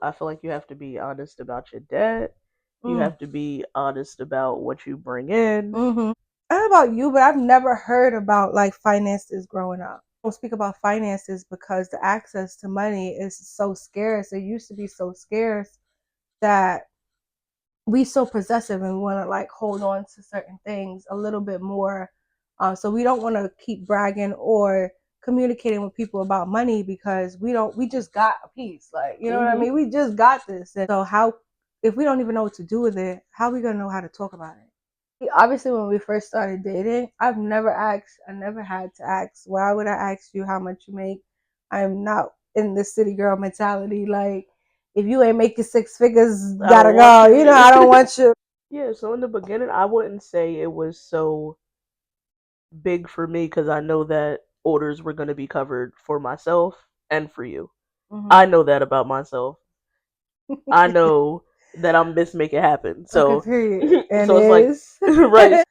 I feel like you have to be honest about your debt. You have to be honest about what you bring in. I don't know about you, but I've never heard about like finances growing up. I don't speak about finances because the access to money is so scarce. It used to be so scarce that we so possessive and want to like hold on to certain things a little bit more. So we don't want to keep bragging or communicating with people about money because we just got a piece. Like, you know what I mean? We just got this. And so how, if we don't even know what to do with it, how are we going to know how to talk about it? Obviously, when we first started dating, I never had to ask, why would I ask you how much you make? I'm not in the city girl mentality. Like, if you ain't making six figures, I gotta don't want go. you. You know, I don't want you. Yeah, so in the beginning, I wouldn't say it was so big for me because I know that orders were going to be covered for myself and for you. I know that about myself. I know that I'm just make it happen. Okay, So, period. And so it's like, is right.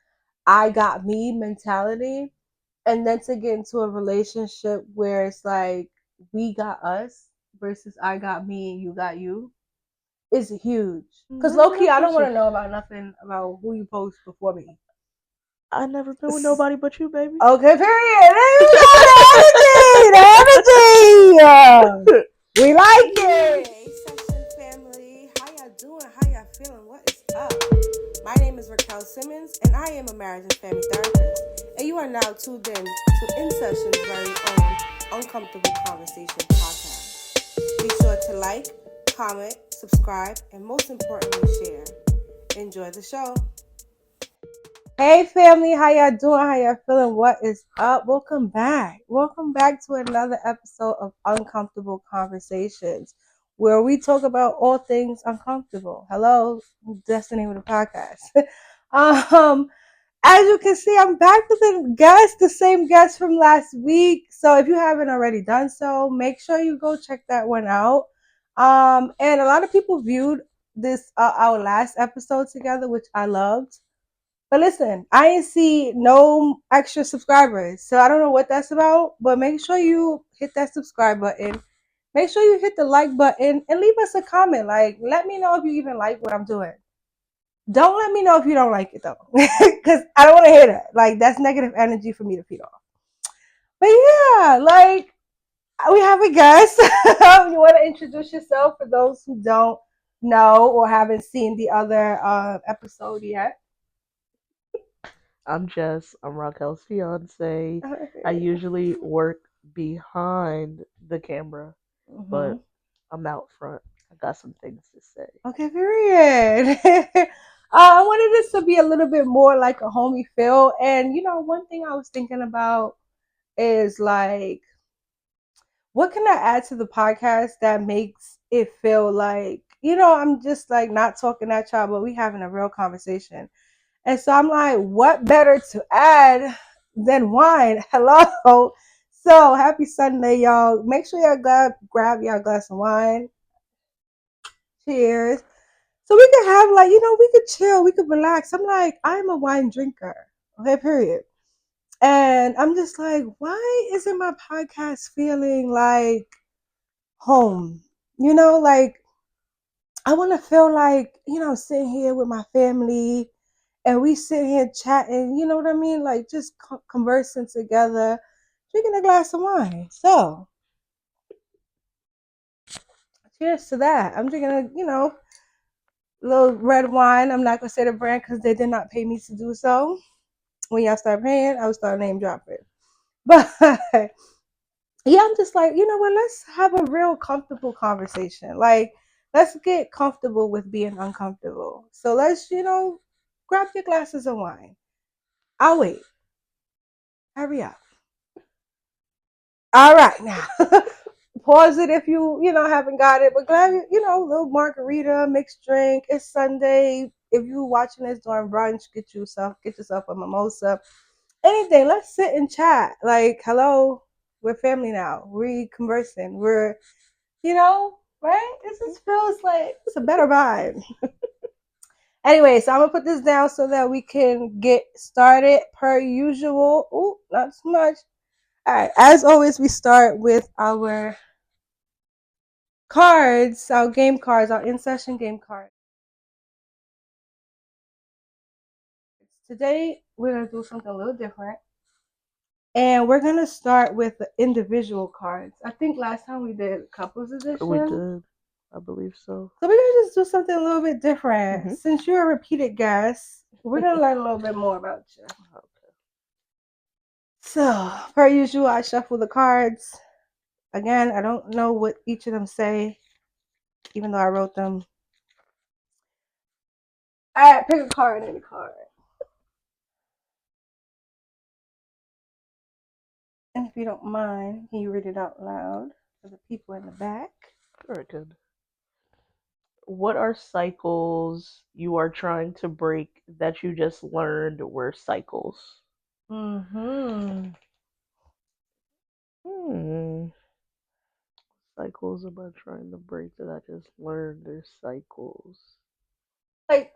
I got me mentality, and then to get into a relationship where it's like we got us versus I got me and you got you is huge. Cause low key, I don't want to know about nothing about who you post before me. I never been with nobody but you, baby. Okay, period. There you go. The energy. We like it. Hey, session family. How y'all doing? How y'all feeling? What is up? My name is Raquel Simmons, and I am a marriage and family therapist. And you are now tuned in to In Session's very own Uncomfortable Conversation podcast. Be sure to like, comment, subscribe, and most importantly, share. Enjoy the show. Hey family, how y'all doing? How y'all feeling? What is up? Welcome back. Welcome back to another episode of Uncomfortable Conversations, where we talk about all things uncomfortable. Hello, that's the name of the podcast. um, as you can see, I'm back with a guest, the same guest from last week. So if you haven't already done so, make sure you go check that one out. And a lot of people viewed this our last episode together, which I loved. But listen, I ain't see no extra subscribers, so I don't know what that's about. But make sure you hit that subscribe button. Make sure you hit the like button and leave us a comment. Like, let me know if you even like what I'm doing. Don't let me know if you don't like it though, because I don't want to hear that. Like, that's negative energy for me to feed off. But yeah, like we have a guest. You want to introduce yourself for those who don't know or haven't seen the other episode yet? I'm Raquel's fiance. I usually work behind the camera, Mm-hmm. but I'm out front. I got some things to say. Okay, period. I wanted this to be a little bit more like a homey feel. And, one thing I was thinking about is like, what can I add to the podcast that makes it feel like, I'm just like not talking at y'all, but we having a real conversation. And so I'm like, what better to add than wine? Hello. So happy Sunday, y'all. Make sure y'all grab y'all glass of wine. Cheers. So we could have like, we could chill, we could relax. I'm like, I'm a wine drinker. Okay, period. And I'm just like, why isn't my podcast feeling like home? Like I want to feel like, I'm sitting here with my family and we sit here chatting, you know what I mean? Like just conversing together, drinking a glass of wine. So cheers to that. I'm drinking little red wine. I'm not gonna say the brand because they did not pay me to do so. When y'all start paying, I will start name dropping. But yeah, I'm just like, you know what? Let's have a real comfortable conversation. Like, let's get comfortable with being uncomfortable. So let's, grab your glasses of wine. I'll wait. Hurry up. All right, now. Pause it if haven't got it, but glad little margarita, mixed drink. It's Sunday. If you watching this during brunch, get yourself a mimosa. Anything. Let's sit and chat. Like, hello, we're family now. We conversing. We're, right? This just feels like it's a better vibe. Anyway, so I'm gonna put this down so that we can get started per usual. Ooh, not too much. All right. As always, we start with our cards, our game cards, our in-session game cards. Today, we're going to do something a little different. And we're going to start with the individual cards. I think last time we did couples edition. We did. I believe so. So we're going to just do something a little bit different. Mm-hmm. Since you're a repeated guest, we're going to learn a little bit more about you. Okay. So, per usual, I shuffle the cards. Again, I don't know what each of them say, even though I wrote them. All right, pick a card, any card. And if you don't mind, can you read it out loud for the people in the back? Very good. What are cycles you are trying to break that you just learned were cycles? Cycles am I trying to break that I just learned are cycles? Like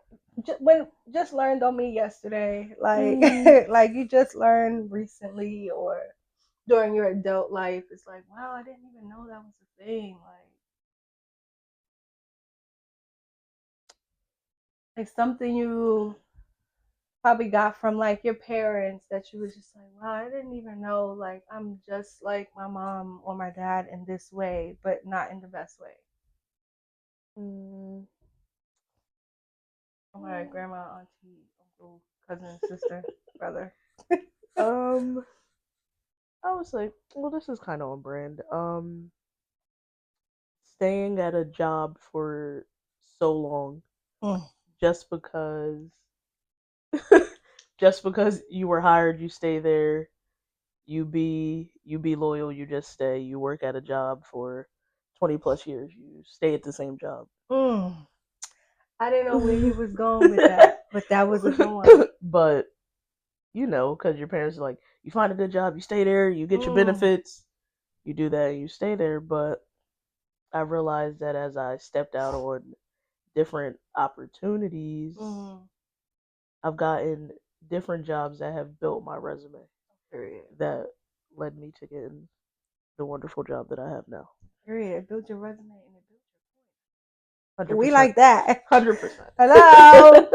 just learned on me yesterday, like like you just learned recently or during your adult life. It's like, wow, I didn't even know that was a thing. Like something you probably got from like your parents that you was just like, wow, I didn't even know, like I'm just like my mom or my dad in this way, but not in the best way. Oh my grandma, auntie, uncle, cousin, sister, brother. I was like, well, this is kind of on brand. Staying at a job for so long, just because, just because you were hired, you stay there. You be loyal. You just stay. You work at a job for 20+ years. You stay at the same job. I didn't know where he was going with that, but that was a good one. But you know, because your parents are like, you find a good job, you stay there, you get your benefits, you do that, you stay there. But I realized that as I stepped out on different opportunities, I've gotten different jobs that have built my resume. Period. That led me to getting the wonderful job that I have now. Period. Build your resume and it builds your point. 100%. We like that. 100%. Hello.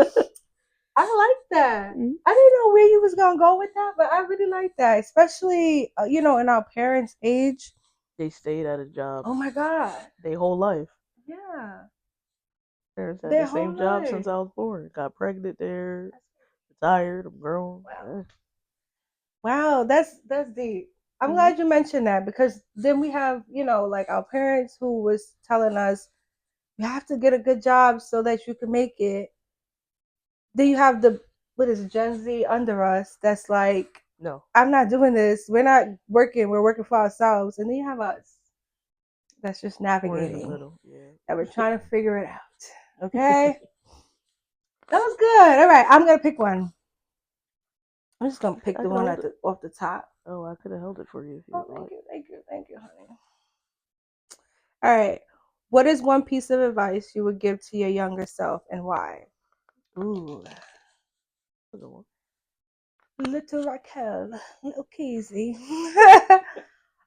I like that. I didn't know where you was gonna go with that, but I really like that, especially you know, in our parents' age. They stayed at a job. Oh my god. Their whole life. Yeah. Parents had the same job since I was born. Got pregnant there. Retired. I'm grown. Wow. Wow, that's deep. I'm glad you mentioned that, because then we have, you know, like our parents who was telling us you have to get a good job so that you can make it. Then you have the, what is it, Gen Z under us that's like, no, I'm not doing this. We're not working. We're working for ourselves. And then you have us that's just navigating. That we're trying to figure it out. Okay? That was good. All right, I'm going to pick one. I'm just going to pick the one off the top. Oh, I could have held it for you. Oh, thank you, honey. All right. What is one piece of advice you would give to your younger self and why? Ooh. Little Raquel, little Keezy.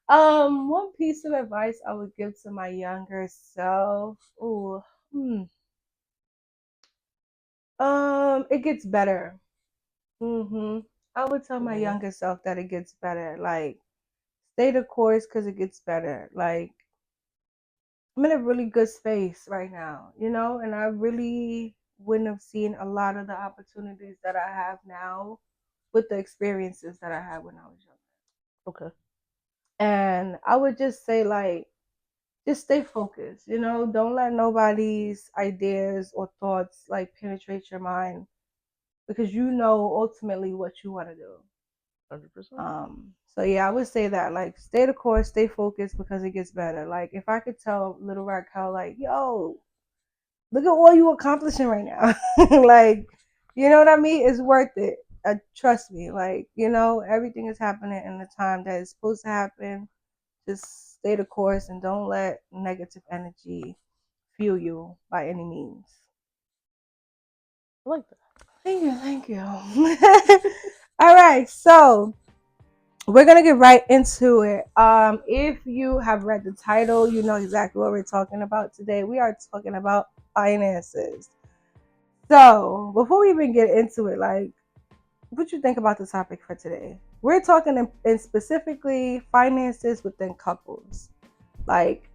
One piece of advice I would give to my younger self. Ooh. It gets better. I would tell my younger self that it gets better. Like, stay the course because it gets better. Like, I'm in a really good space right now, you know, and I really wouldn't have seen a lot of the opportunities that I have now with the experiences that I had when I was younger. Okay. And I would just say, like, just stay focused, you know, don't let nobody's ideas or thoughts like penetrate your mind, because you know ultimately what you want to do. 100%. So yeah, I would say that, like, stay the course, stay focused because it gets better. Like, if I could tell little Raquel, like, yo, look at all you accomplishing right now. Like, you know what I mean? It's worth it. Trust me. Like, you know, everything is happening in the time that is supposed to happen. Just stay the course and don't let negative energy fuel you by any means. I like that. Thank you. All right, so we're gonna get right into it. If you have read the title, you know exactly what we're talking about today. We are talking about finances. So before we even get into it, like, what you think about the topic for today? We're talking in specifically finances within couples. Like,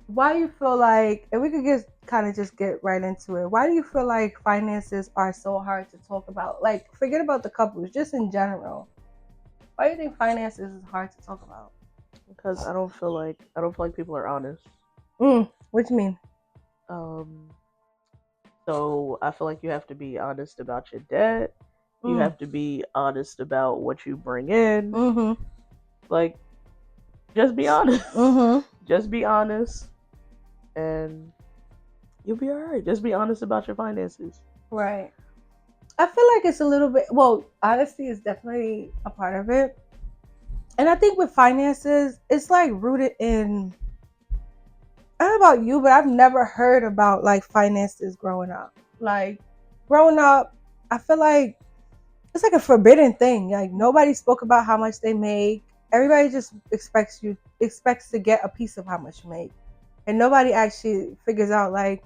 why do you feel like, and we could just get right into it. Why do you feel like finances are so hard to talk about? Like, forget about the couples, just in general. Why do you think finances is hard to talk about? Because I don't feel like people are honest. What you mean? Um, so I feel like you have to be honest about your debt. You have to be honest about what you bring in. Mm-hmm. Like, just be honest. Mm-hmm. Just be honest, and you'll be all right. Just be honest about your finances. Right. I feel like it's a little bit. Well, honesty is definitely a part of it, and I think with finances, it's like rooted in. I don't know about you, but I've never heard about like finances growing up. Like growing up, I feel like it's like a forbidden thing. Like nobody spoke about how much they make. Everybody just expects to get a piece of how much you make, and nobody actually figures out like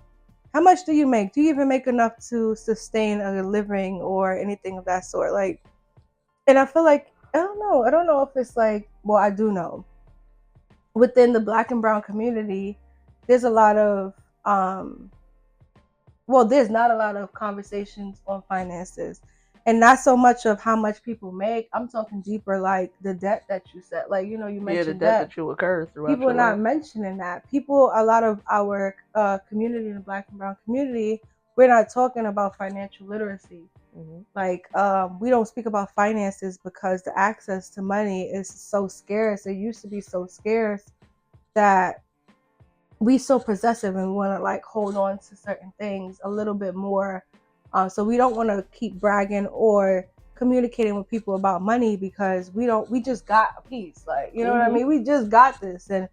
how much do you make? Do you even make enough to sustain a living or anything of that sort? Like, and I feel like I don't know. I don't know if it's like, well, I do know within the Black and Brown community, there's a lot of there's not a lot of conversations on finances, and not so much of how much people make. I'm talking deeper, like the debt that you said. Like, you know, you The mentioned debt debt. that you incur throughout People are your not life. mentioning that. A lot of our community, in the Black and Brown community, we're not talking about financial literacy. Mm-hmm. Like, we don't speak about finances because the access to money is so scarce. It used to be so scarce that we so possessive and we want to like hold on to certain things a little bit more. So we don't want to keep bragging or communicating with people about money because we just got a piece. Like, you know what I mean? We just got this. And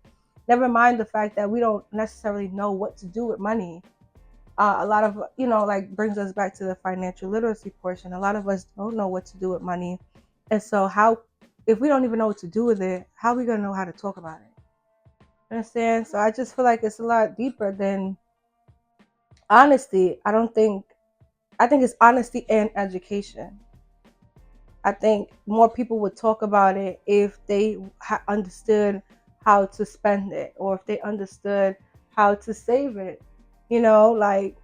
never mind the fact that we don't necessarily know what to do with money. A lot of, like brings us back to the financial literacy portion. A lot of us don't know what to do with money. And so if we don't even know what to do with it, how are we going to know how to talk about it? Understand? So I just feel like it's a lot deeper than honesty. I think it's honesty and education. I think more people would talk about it if they understood how to spend it or if they understood how to save it. Like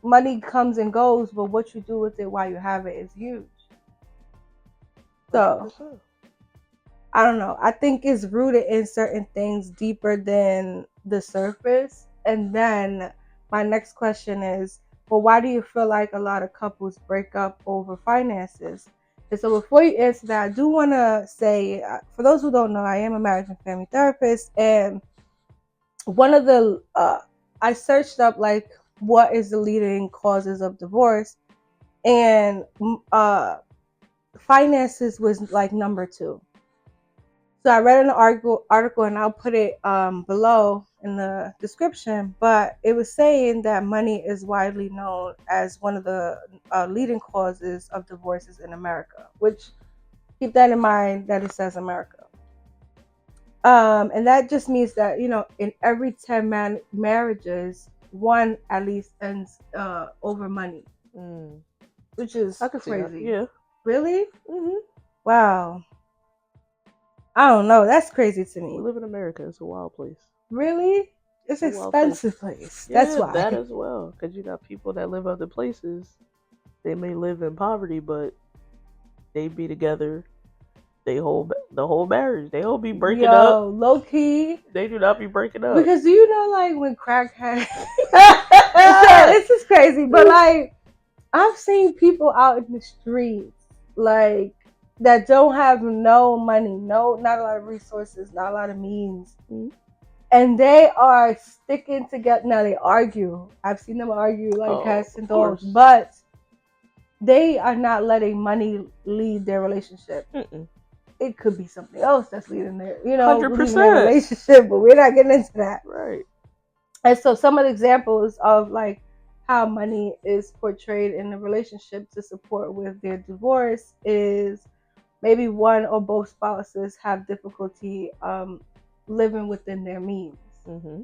money comes and goes, but what you do with it while you have it is huge. So 100%. I don't know. I think it's rooted in certain things deeper than the surface. And then my next question is, well, why do you feel like a lot of couples break up over finances? And so before you answer that, I do want to say, for those who don't know, I am a marriage and family therapist. And one of I searched up like what is the leading causes of divorce. And finances was like number 2. So I read an article and I'll put it below in the description, but it was saying that money is widely known as one of the leading causes of divorces in America, which keep that in mind that it says America. And that just means that, in every 10 marriages, one at least ends over money, which is I can see that. crazy. Yeah. Really? Mm-hmm. Wow. I don't know. That's crazy to me. We live in America. It's a wild place. Really? It's an expensive place. That's Yeah, why. that as well. Because you got people that live other places. They may live in poverty, but they be together. The whole marriage. They all be breaking up. Low key. They do not be breaking up. Because do you know, like, when crack had. This is crazy, but like, I've seen people out in the streets, like, that don't have no money, not a lot of resources, not a lot of means. Mm-hmm. And they are sticking together. Now they argue. I've seen them argue like cats and dogs, but they are not letting money lead their relationship. Mm-mm. It could be something else that's leading their, 100%. Leading their relationship, but we're not getting into that. Right. And so some of the examples of like how money is portrayed in the relationship to support with their divorce is maybe one or both spouses have difficulty living within their means. Mm-hmm.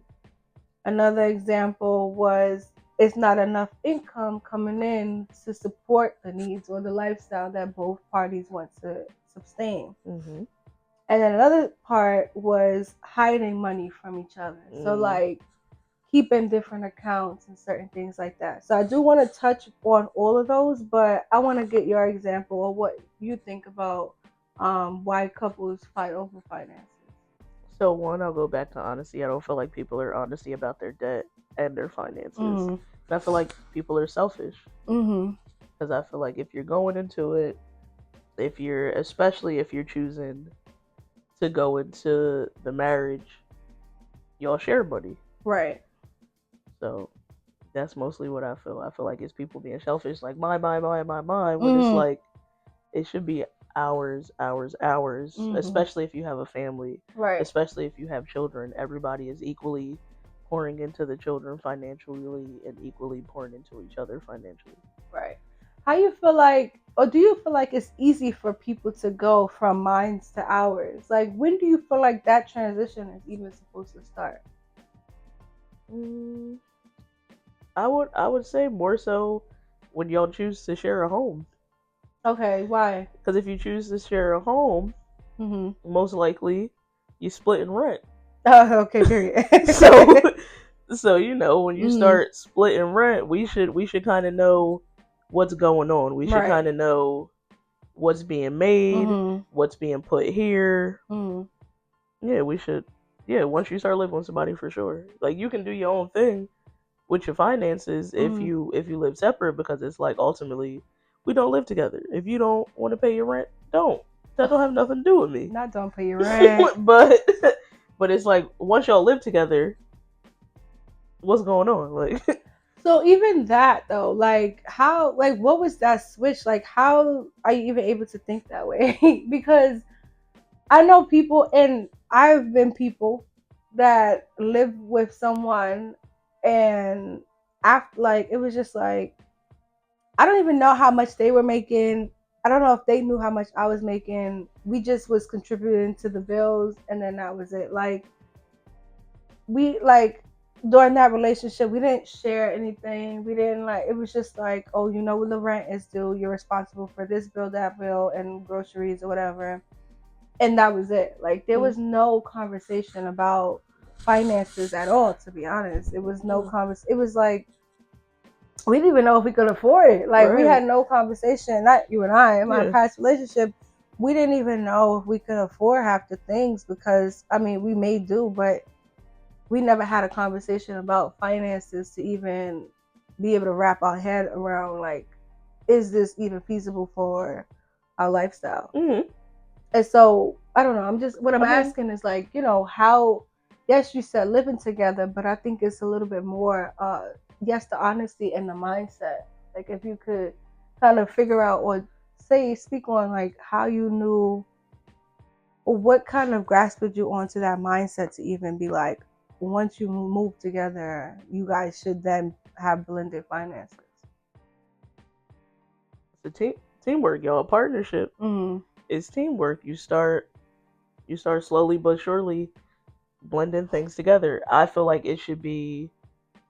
Another example was it's not enough income coming in to support the needs or the lifestyle that both parties want to sustain. Mm-hmm. And then another part was hiding money from each other. So like keeping different accounts and certain things like that. So I do want to touch on all of those, but I want to get your example of what you think about why couples fight over finances. So one, I'll go back to honesty. I don't feel like people are honesty about their debt and their finances. Mm-hmm. I feel like people are selfish. Mm-hmm. Because I feel like if you're going into it, especially if you're choosing to go into the marriage, y'all share money. Right. So that's mostly what I feel. I feel like it's people being selfish, like mine, when Mm-hmm. it's like it should be hours, Mm-hmm. especially if you have a family, Right. especially if you have children. Everybody is equally pouring into the children financially and equally pouring into each other financially. Right. How you feel like, or do you feel like it's easy for people to go from minds to hours? Like, when do you feel like that transition is even supposed to start? I would say more so when y'all choose to share a home. Okay, why? Because if you choose to share a home, most likely you split in rent. Okay, period. So you know when you start splitting rent, we should kind of know what's going on. We should Right. kind of know what's being made, what's being put here. Yeah, we should. Yeah, once you start living with somebody, for sure. Like you can do your own thing with your finances if you live separate, because it's like ultimately we don't live together. If you don't want to pay your rent, don't. That don't have nothing to do with me. Not don't pay your rent. but it's like once y'all live together, what's going on? Like so even that though, like how, like what was that switch? Like how are you even able to think that way? Because I know people, and I've been people that live with someone, and after, like, it was just like I don't even know how much they were making. I don't know if they knew how much I was making. We just was contributing to the bills, and then that was it. Like we like during that relationship, we didn't share anything. We didn't like. It was just like, oh, you know, when the rent is due, you're responsible for this bill, that bill, and groceries or whatever. And that was it. Like there was no conversation about finances at all, to be honest. It was no conversation. It was like we didn't even know if we could afford it. Like we had no conversation. Not you and I. In my past relationship, we didn't even know if we could afford half the things, because I mean we may do, but we never had a conversation about finances to even be able to wrap our head around, like, is this even feasible for our lifestyle? And so I don't know. I'm just what I'm asking is like, you know, how? Yes, you said living together, but I think it's a little bit more. Yes, the honesty and the mindset. Like if you could kind of figure out or speak on like how you knew, or what kind of grasped you onto that mindset to even be like, once you move together, you guys should then have blended finances. It's a teamwork, y'all. A partnership is teamwork. You start slowly but surely blending things together. I feel like it should be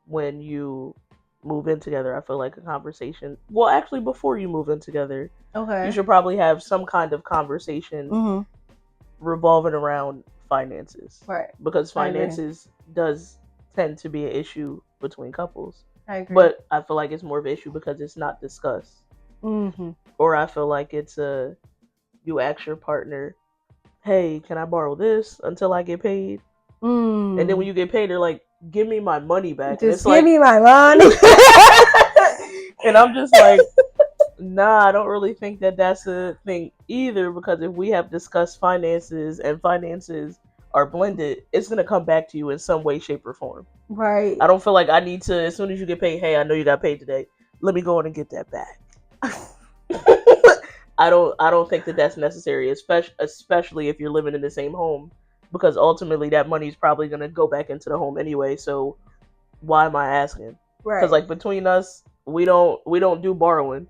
when you move in together. I feel like a conversation. Well, actually, before you move in together, you should probably have some kind of conversation revolving around finances, right? Because finances does tend to be an issue between couples. I agree. But I feel like it's more of an issue because it's not discussed. Or I feel like it's you ask your partner, hey, can I borrow this until I get paid? And then when you get paid, they're like, give me my money back. Just give me my money. And I'm just like, nah, I don't really think that that's a thing either, because if we have discussed finances and finances are blended, it's going to come back to you in some way, shape, or form. Right. I don't feel like I need to, as soon as you get paid, hey, I know you got paid today, let me go in and get that back. I don't think that that's necessary, especially if you're living in the same home, because ultimately that money is probably going to go back into the home anyway. So why am I asking? Right. Because like between us, we don't do borrowing.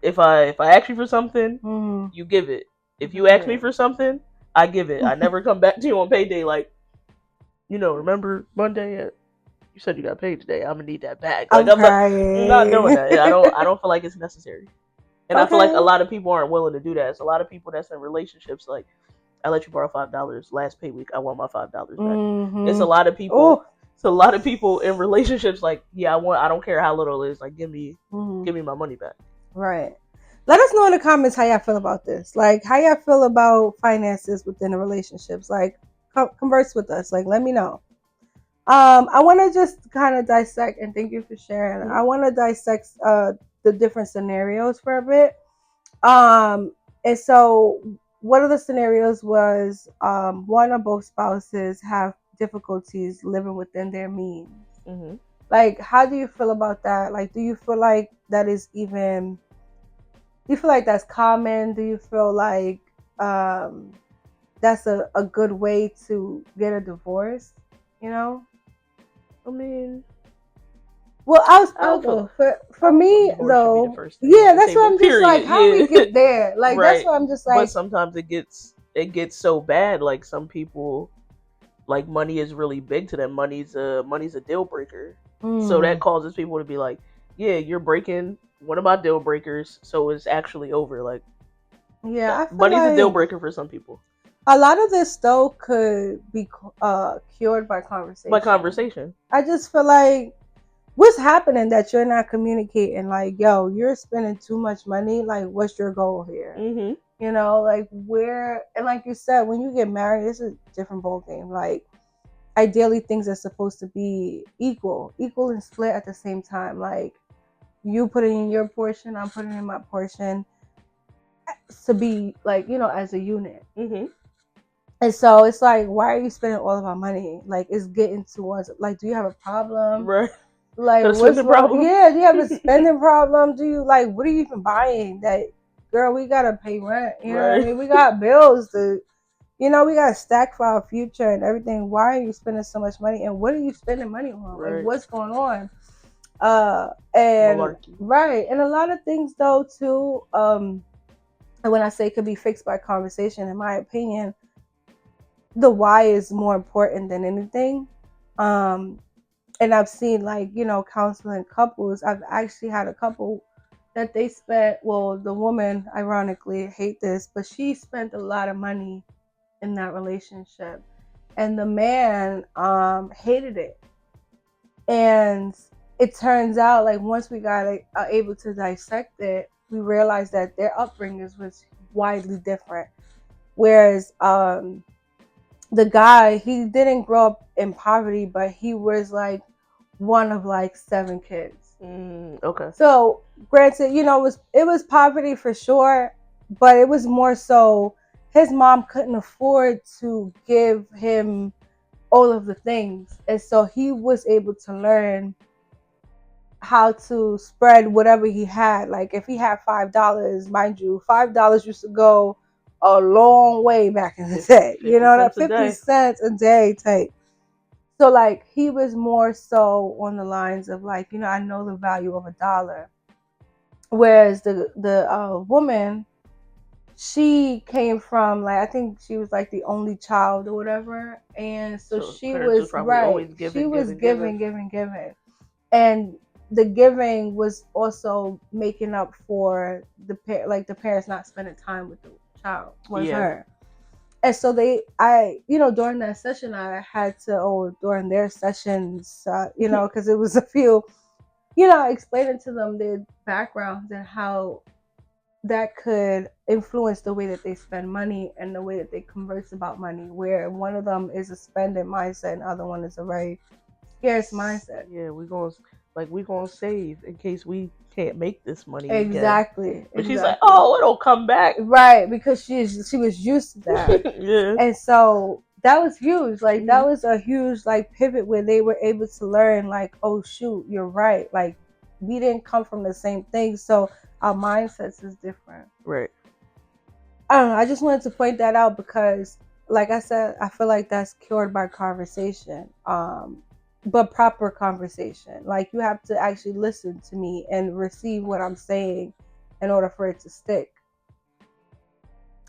If I ask you for something, you give it. If you ask me for something, I give it. I never come back to you on payday like, remember Monday? You said you got paid today. I'm gonna need that back. Like I'm not doing that. I don't feel like it's necessary. And I feel like a lot of people aren't willing to do that. It's a lot of people that's in relationships like, I let you borrow $5 last pay week. I want my $5 back. It's a lot of people. Ooh. It's a lot of people in relationships like, yeah, I don't care how little it is. Like, give me my money back. Right. Let us know in the comments how y'all feel about this. Like, how y'all feel about finances within the relationships. Like, converse with us. Like, let me know. I want to just kind of dissect, and thank you for sharing. I want to dissect the different scenarios for a bit. And so one of the scenarios was one or both spouses have difficulties living within their means. Like, how do you feel about that? Like, do you feel like that is even? Do you feel like that's common? Do you feel like that's a good way to get a divorce? I mean, well, I'll go for me though. Yeah, that's why I'm just like, how we get there? Like, right. That's why I'm just like. But sometimes it gets so bad. Like, some people, like, money is really big to them. Money's a deal breaker. So that causes people to be like, yeah, you're breaking one of my deal breakers, so it's actually over. Like, yeah, money's a deal breaker for some people. A lot of this though could be cured by conversation. I just feel like, what's happening that you're not communicating? Like, yo, you're spending too much money. Like, what's your goal here? Like, where, and like you said, when you get married, it's a different ball game. Like, ideally, things are supposed to be equal and split at the same time. Like, you putting in your portion, I'm putting in my portion, to be like, as a unit. And so it's like, why are you spending all of our money? Like, it's getting towards, like, do you have a problem? Right. Like, what's wrong? Problem? Yeah, do you have a spending problem? Do you, like, what are you even buying? That, girl, we gotta pay rent. You know what I mean? We got bills to, we gotta stack for our future and everything. Why are you spending so much money? And what are you spending money on? Right. Like, what's going on? And malarkey. Right. And a lot of things though too, and when I say it could be fixed by conversation, in my opinion, the why is more important than anything. And I've seen, like, counseling couples. I've actually had a couple that they spent, well, the woman, ironically, hate this, but she spent a lot of money in that relationship. And the man hated it. And it turns out, like, once we got able to dissect it, we realized that their upbringings was widely different. Whereas the guy, he didn't grow up in poverty, but he was like one of like 7 kids. Okay. So granted, it was poverty for sure, but it was more so his mom couldn't afford to give him all of the things. And so he was able to learn how to spread whatever he had. Like, if he had $5, mind you, $5 used to go a long way back in the day. That 50 cents a day type. So, like, he was more so on the lines of, like, I know the value of $1. Whereas the woman, she came from, like, I think she was like the only child or whatever, and so she was right. She was giving, and the giving was also making up for the parents not spending time with the child. Was her. And so during that session, I had to, during their sessions, because it was a few, explaining to them their backgrounds and how that could influence the way that they spend money and the way that they converse about money, where one of them is a spending mindset and the other one is a very scarce mindset. Yeah, we're gonna save in case we can't make this money exactly again. But she's like, oh, it'll come back, right? Because she was used to that. Yeah. And so that was huge. Like, that was a huge, like, pivot where they were able to learn, like, oh shoot, you're right. Like, we didn't come from the same thing, so our mindsets is different. Right. I don't know. I just wanted to point that out because, like I said, I feel like that's cured by conversation. But proper conversation. Like, you have to actually listen to me and receive what I'm saying in order for it to stick.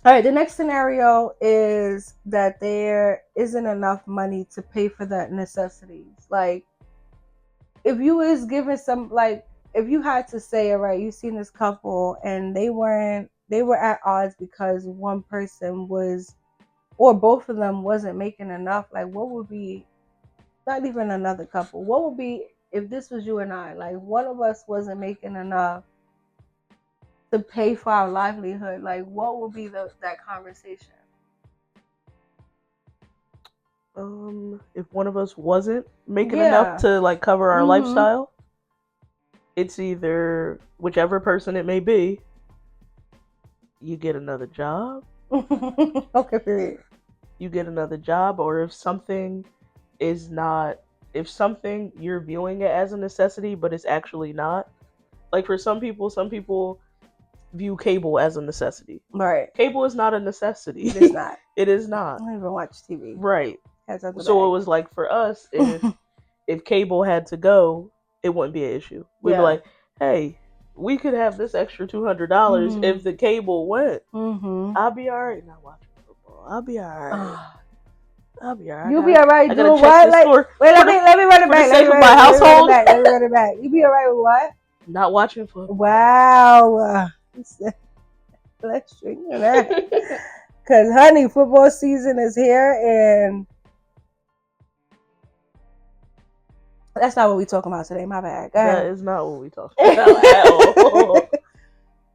All right, the next scenario is that there isn't enough money to pay for the necessities. Like, if you was given some, like, if you had to say, all right, you seen this couple and they were at odds because one person was, or both of them wasn't making enough, like, what would be, not even another couple, what would be if this was you and I, like, one of us wasn't making enough to pay for our livelihood, like, what would be that conversation? If one of us wasn't making enough to like cover our lifestyle, it's either whichever person it may be, you get another job. Okay, period. You get another job, or if something is not, if something you're viewing it as a necessity, but it's actually not. Like for some people view cable as a necessity. Right. Cable is not a necessity. It is not. It is not. I don't even watch TV. Right. So it was like for us, if cable had to go, it wouldn't be an issue. We'd be like, hey, we could have this extra $200 if the cable went. I'll be all right not watching football. I'll be all right. I'll be all right. You'll be all right doing what? Like, wait, let me run it back. Let me run it back. You be all right with what? Not watching football. Wow. Let's drink that. Because, honey, football season is here, and that's not what we're talking about today. My bad. That is not what we're talking about at all.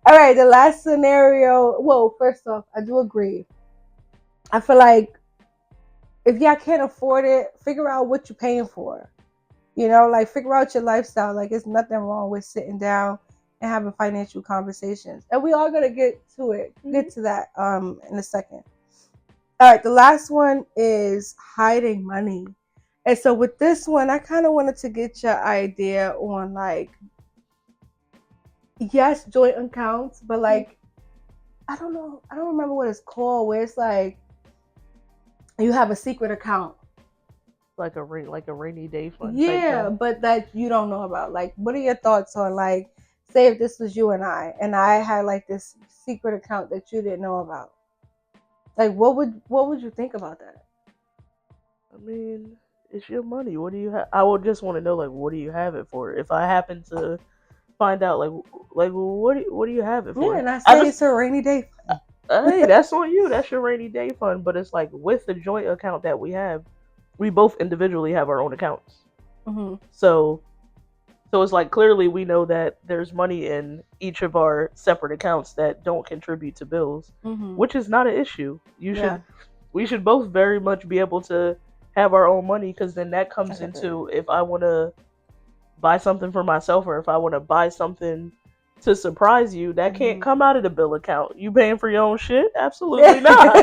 All right, the last scenario. Well, first off, I do agree. I feel like if y'all can't afford it, figure out what you're paying for. You know, like figure out your lifestyle. Like, there's nothing wrong with sitting down and having financial conversations. And we are gonna get to it. Get to that in a second. All right, the last one is hiding money. And so with this one, I kind of wanted to get your idea on, like, yes, joint accounts, but like, I don't know, I don't remember what it's called, where it's like you have a secret account. Like a rainy day fund. Yeah, but that you don't know about. Like, what are your thoughts on, like, say if this was you and I had like this secret account that you didn't know about? Like, what would you think about that? I mean, it's your money. What do you have? I would just want to know, like, what do you have it for? If I happen to find out, like, what do you have it for? Yeah, and I say it's a rainy day fund. Hey, that's on you. That's your rainy day fund. But it's like with the joint account that we have, we both individually have our own accounts. So it's like clearly we know that there's money in each of our separate accounts that don't contribute to bills, which is not an issue. We should both very much be able to have our own money, because then that comes into if I want to buy something for myself, or if I want to buy something to surprise you, that can't come out of the bill account. You paying for your own shit? Absolutely not.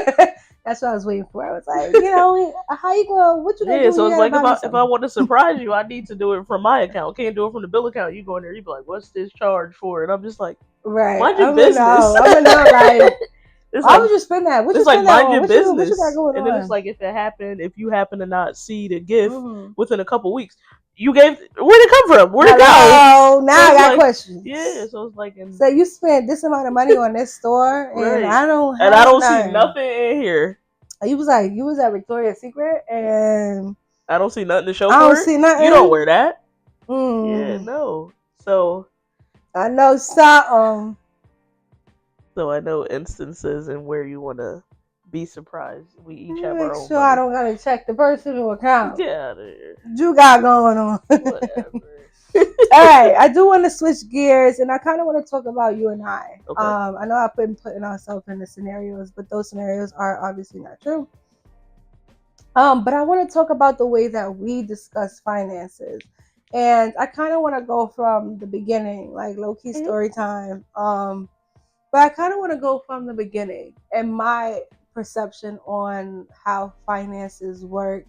That's what I was waiting for. I was like, how you going? What you gonna do? Yeah, so it's like if I want to surprise you, I need to do it from my account. Can't do it from the bill account. You go in there, you be like, "What's this charge for?" And I'm just like, "Right, mind your business." I'm gonna know, like, why would you spend that? What you spend that on? Mind your business. What you got going on? And then it's like if you happen to not see the gift within a couple weeks, you gave, where'd it come from? Where'd it go? Now I got questions. Yeah, so it's like, so you spent this amount of money on this store, and I don't see nothing in here. You was at Victoria's Secret, and I don't see nothing to show for it. I don't see nothing. You don't wear that. Yeah, no. So I know something. So I know instances and where you want to be surprised. We each have our own. Make sure I don't gotta check the personal account. Get out of here. You got going on. Whatever. All right, I do want to switch gears, and I kind of want to talk about you and I. Okay. I know I've been putting ourselves in the scenarios, but those scenarios are obviously not true. But I want to talk about the way that we discuss finances, and I kind of want to go from the beginning, like low-key story time. But I kind of want to go from the beginning and my perception on how finances work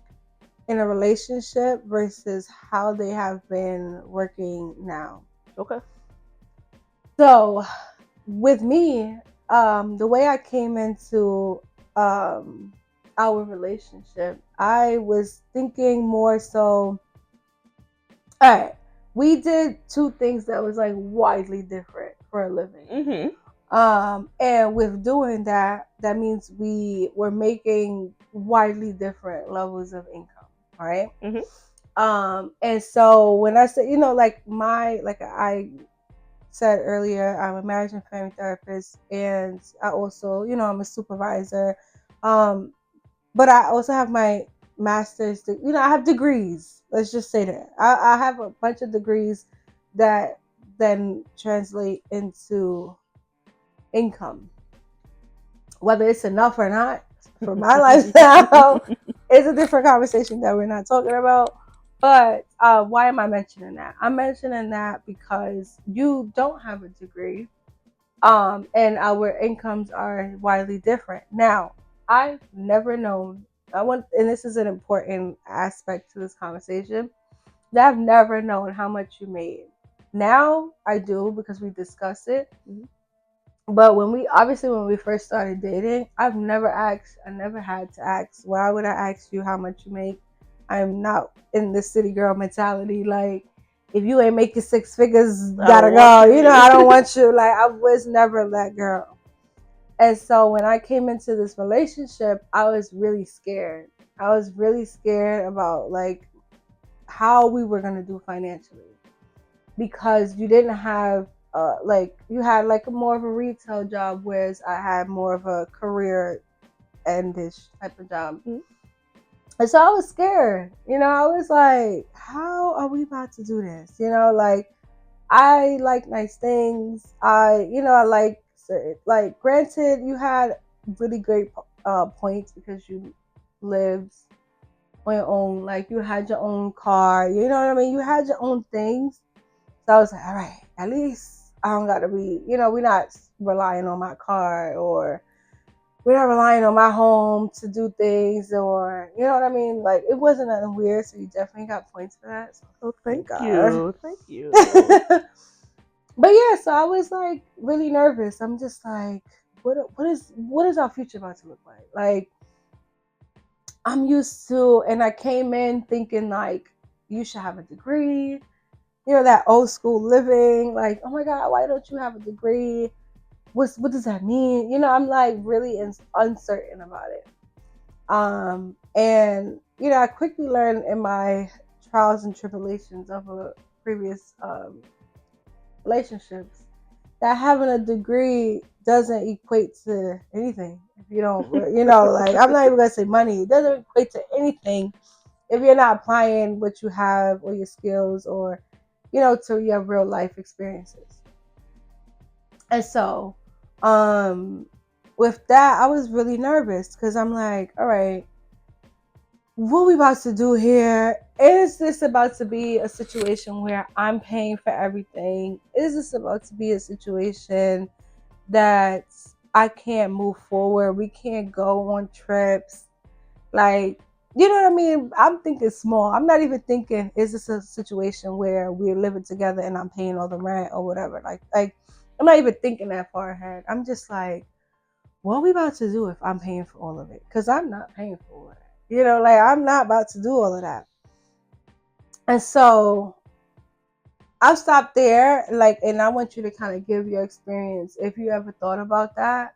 in a relationship versus how they have been working now. Okay. So with me, the way I came into our relationship, I was thinking more so, all right, we did two things that was like widely different for a living. And with doing that, that means we were making widely different levels of income, right? And so when I say, like I said earlier, I'm a marriage and family therapist, and I also, I'm a supervisor. But I also have my master's. I have degrees. Let's just say that I have a bunch of degrees that then translate into income. Whether it's enough or not for my lifestyle is a different conversation that we're not talking about. But why am I mentioning that? I'm mentioning that because you don't have a degree, and our incomes are widely different. Now, I've never known. And this is an important aspect to this conversation, that I've never known how much you made. Now I do because we discuss it. But when we first started dating, I never had to ask. Why would I ask you how much you make? I'm not in the city girl mentality. Like, if you ain't making six figures, gotta go. I don't want you. Like, I was never that girl. And so when I came into this relationship, I was really scared. I was really scared about like how we were gonna do financially, because you didn't have you had like more of a retail job, whereas I had more of a career endish type of job. And so I was scared. I was like, how are we about to do this? Like, I like nice things. I like granted, you had really great points because you lived on your own. Like, you had your own car. You know what I mean? You had your own things. So I was like, all right, at least I don't got to be, we're not relying on my car, or we're not relying on my home to do things, or, you know what I mean? Like, it wasn't nothing weird. So you definitely got points for that. So Thank God. you. Thank you. But yeah, so I was like really nervous. I'm just like, what is our future about to look like? Like, I'm used to, and I came in thinking like, you should have a degree. That old school living, like, oh my God, why don't you have a degree? What does that mean? I'm like really uncertain about it. And I quickly learned in my trials and tribulations of a previous relationships that having a degree doesn't equate to anything if you don't, like, I'm not even gonna say money. It doesn't equate to anything if you're not applying what you have or your skills, or to your real life experiences. And so with that, I was really nervous because I'm like, all right, what are we about to do here? Is this about to be a situation where I'm paying for everything? Is this about to be a situation that I can't move forward? We can't go on trips. Like, you know what I mean? I'm thinking small. I'm not even thinking, is this a situation where we're living together and I'm paying all the rent or whatever? Like I'm not even thinking that far ahead. I'm just like, what are we about to do if I'm paying for all of it? Because I'm not paying for it. Like, I'm not about to do all of that. And so I'll stop there. Like, and I want you to kind of give your experience if you ever thought about that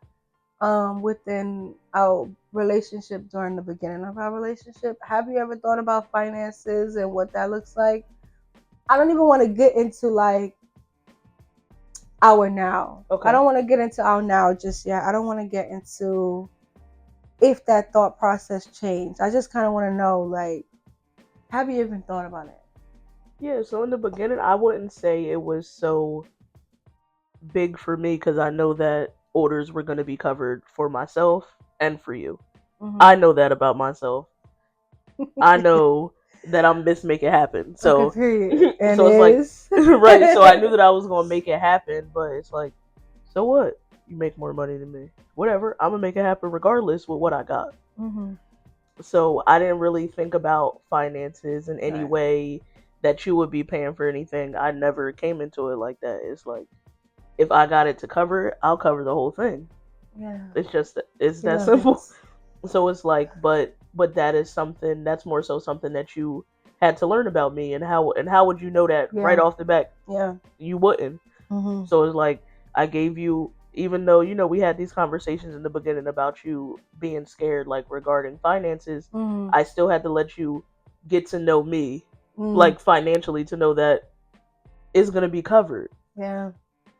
within our relationship during the beginning of our relationship. Have you ever thought about finances and what that looks like? I don't even want to get into like our now. Okay. I don't want to get into our now just yet. I don't want to get into if that thought process changed. I just kind of want to know, like, have you even thought about it? Yeah, so in the beginning, I wouldn't say it was so big for me because I know that orders were going to be covered for myself and for you. I know that about myself. I know that I'm just make it happen. So, okay, and so it's like right. So I knew that I was gonna make it happen, but it's like, so what? You make more money than me. Whatever. I'm gonna make it happen regardless with what I got. So I didn't really think about finances in any way that you would be paying for anything. I never came into it like that. It's like, if I got it to cover it, I'll cover the whole thing. Yeah. It's that simple. So it's like, but that is something that's more so something that you had to learn about me, and how would you know that right off the bat? Yeah, you wouldn't. So it's like, I gave you even though, you know, we had these conversations in the beginning about you being scared, like regarding finances, I still had to let you get to know me, like financially, to know that it's gonna be covered. Yeah.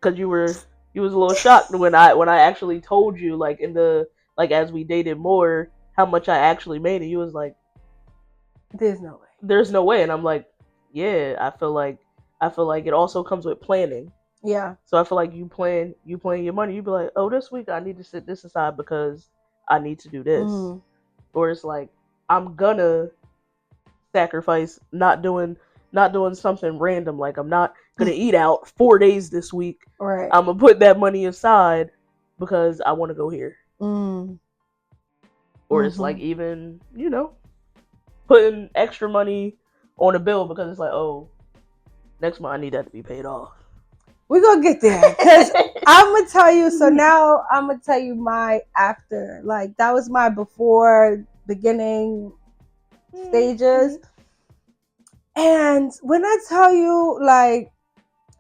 Because you was a little shocked when I actually told you, like, in the, like, as we dated more, how much I actually made, and you was like, there's no way. There's no way. And I'm like, yeah, I feel like it also comes with planning. Yeah. So I feel like you plan your money. You be like, oh, this week I need to set this aside because I need to do this. Or it's like, I'm gonna sacrifice not doing something random. Like, I'm not gonna eat out 4 days this week. Right. I'm gonna put that money aside because I want to go here. Or it's like, even, you know, putting extra money on a bill because it's like, oh, next month I need that to be paid off. We're gonna get there, because I'm gonna tell you. So now I'm gonna tell you my after. Like, that was my before, beginning stages. And when I tell you, like,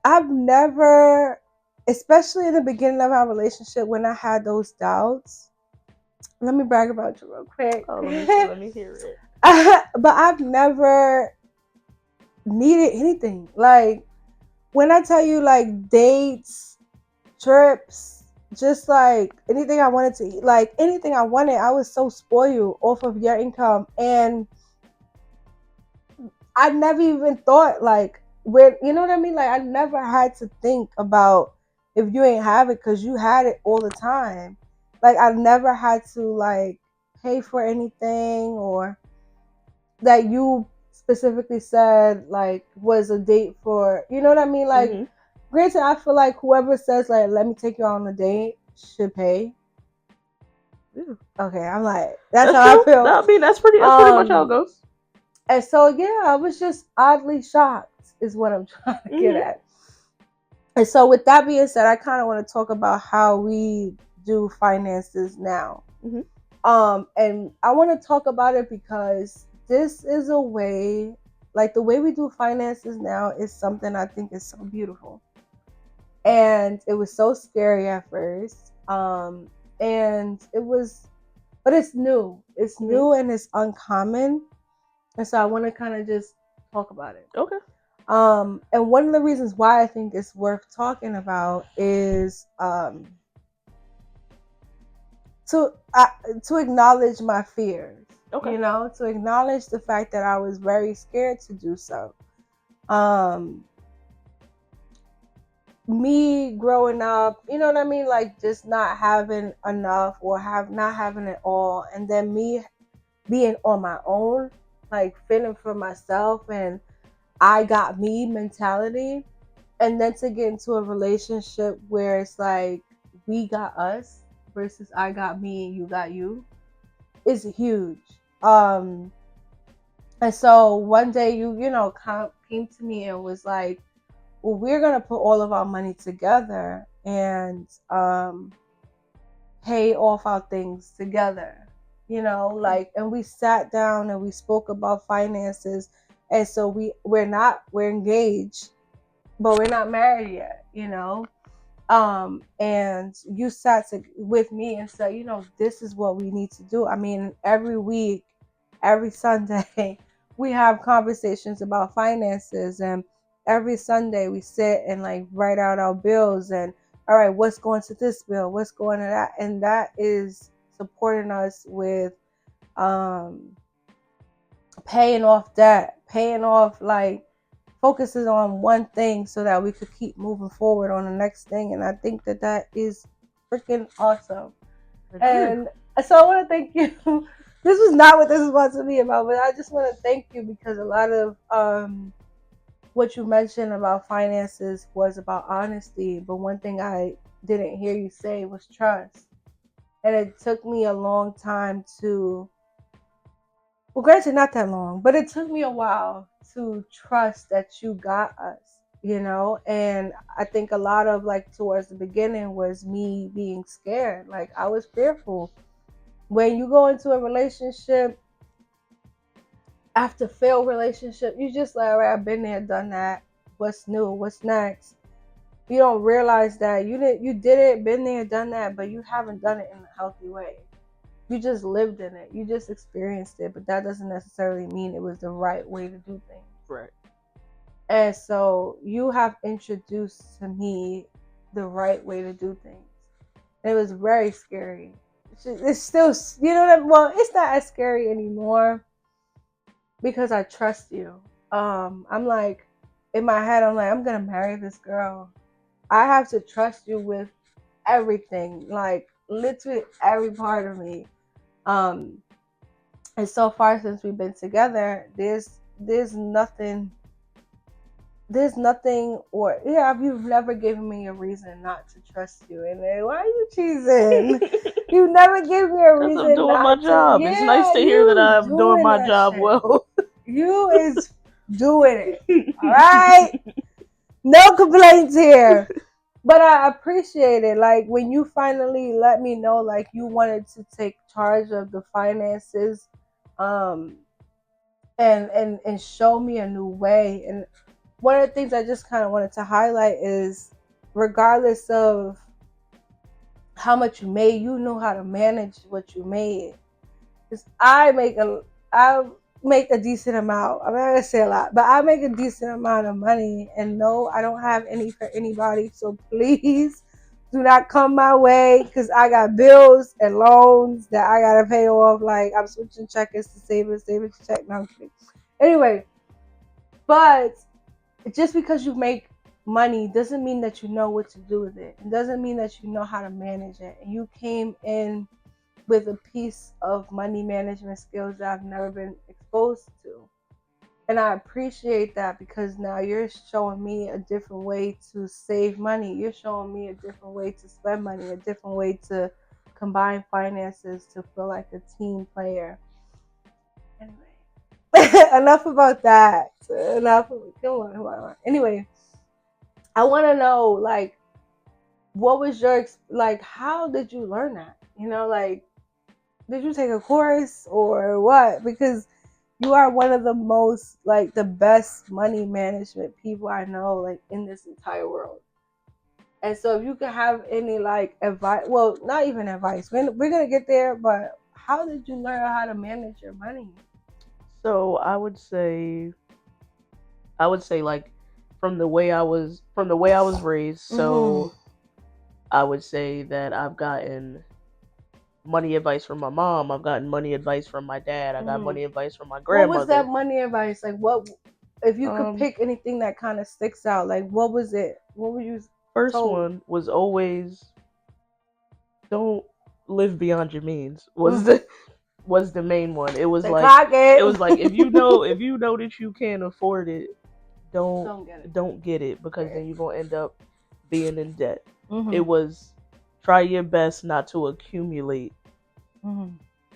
I've never, especially in the beginning of our relationship, when I had those doubts. Let me brag about you real quick. Oh, let me hear it. But I've never needed anything. Like, when I tell you, like, dates, trips, just like anything I wanted to eat, like anything I wanted, I was so spoiled off of your income. And I never even thought, like, where, you know what I mean? Like, I never had to think about if you ain't have it, because you had it all the time. Like, I never had to, like, pay for anything, or that you specifically said, like, was a date for, you know what I mean? Like, granted, I feel like whoever says, like, let me take you on a date should pay. Yeah. Okay, I'm like, that's how I feel. I mean, that's pretty much how it goes. And so, yeah, I was just oddly shocked, is what I'm trying to get at. And so, with that being said, I kind of want to talk about how we do finances now. And I want to talk about it because this is a way, like, the way we do finances now is something I think is so beautiful. And it was so scary at first. And it was, but it's new. It's new and it's uncommon. And so I want to kind of just talk about it. Okay. And one of the reasons why I think it's worth talking about is to acknowledge my fears. Okay. You know, to acknowledge the fact that I was very scared to do so. Me growing up, you know what I mean? Like, just not having enough, or not having it all. And then me being on my own, like feeling for myself and I got me mentality. And then to get into a relationship where it's like, we got us versus I got me and you got you, is huge. And so one day you know, came to me and was like, well, we're going to put all of our money together and pay off our things together, you know, like, and we sat down and we spoke about finances. And so we're engaged, but we're not married yet, you know. And you sat with me and said, you know, this is what we need to do. I mean, every week, every Sunday, we have conversations about finances, and every Sunday we sit and, like, write out our bills and, all right, what's going to this bill, what's going to that, and that is supporting us with paying off debt, paying off, like, focuses on one thing so that we could keep moving forward on the next thing. And I think that is freaking awesome. And so I want to thank you. This was not what this was supposed to be about, but I just want to thank you because a lot of what you mentioned about finances was about honesty. But one thing I didn't hear you say was trust. And it took me a long time to, well, granted, not that long, but it took me a while to trust that you got us, you know. And I think a lot of, like, towards the beginning was me being scared. Like, I was fearful. When you go into a relationship, after failed relationship, you just like, all right, I've been there, done that. What's new? What's next? you don't realize that you did it, been there, done that, but you haven't done it in a healthy way. You just lived in it. You just experienced it, but that doesn't necessarily mean it was the right way to do things. Right. And so you have introduced to me the right way to do things. And it was very scary. It's still, you know what? Well, it's not as scary anymore because I trust you. I'm like, in my head, I'm like, I'm gonna marry this girl. I have to trust you with everything, like literally every part of me. And so far since we've been together, there's nothing, or yeah, you've never given me a reason not to trust you. And then, why are you cheesing? You never give me a reason I'm doing my job. Yeah, it's nice to hear that I'm doing my job shit. well. You is doing it. All right? No complaints here. But I appreciate it. Like when you finally let me know like you wanted to take charge of the finances, and show me a new way. And one of the things I just kind of wanted to highlight is regardless of how much you made, you know how to manage what you made. Because I make a decent amount. I'm not gonna say a lot, but I make a decent amount of money. And no, I don't have any for anybody. So please do not come my way because I got bills and loans that I gotta pay off. Like I'm switching checkers to savings check. No, anyway, but just because you make money doesn't mean that you know what to do with it. It doesn't mean that you know how to manage it. And you came in with a piece of money management skills that I've never been exposed to. And I appreciate that because now you're showing me a different way to save money. You're showing me a different way to spend money, a different way to combine finances to feel like a team player. Anyway, enough about that. Enough. Come on. Anyway, I want to know, like, what was your, like, how did you learn that? You know, like, did you take a course or what? Because you are one of the most, like, the best money management people I know, like, in this entire world. And so if you could have any, like, advice, well, not even advice, we're going to get there, but how did you learn how to manage your money? So I would say like from the way I was raised. So I would say that I've gotten money advice from my mom. I've gotten money advice from my dad. I got money advice from my grandmother. What was that money advice? Like, what, if you could pick anything that kind of sticks out, like, what was it? What were you First told? One was always don't live beyond your means. Was the main one. It was like it was like if you know that you can't afford it, don't get it because then you're gonna end up being in debt. It was try your best not to accumulate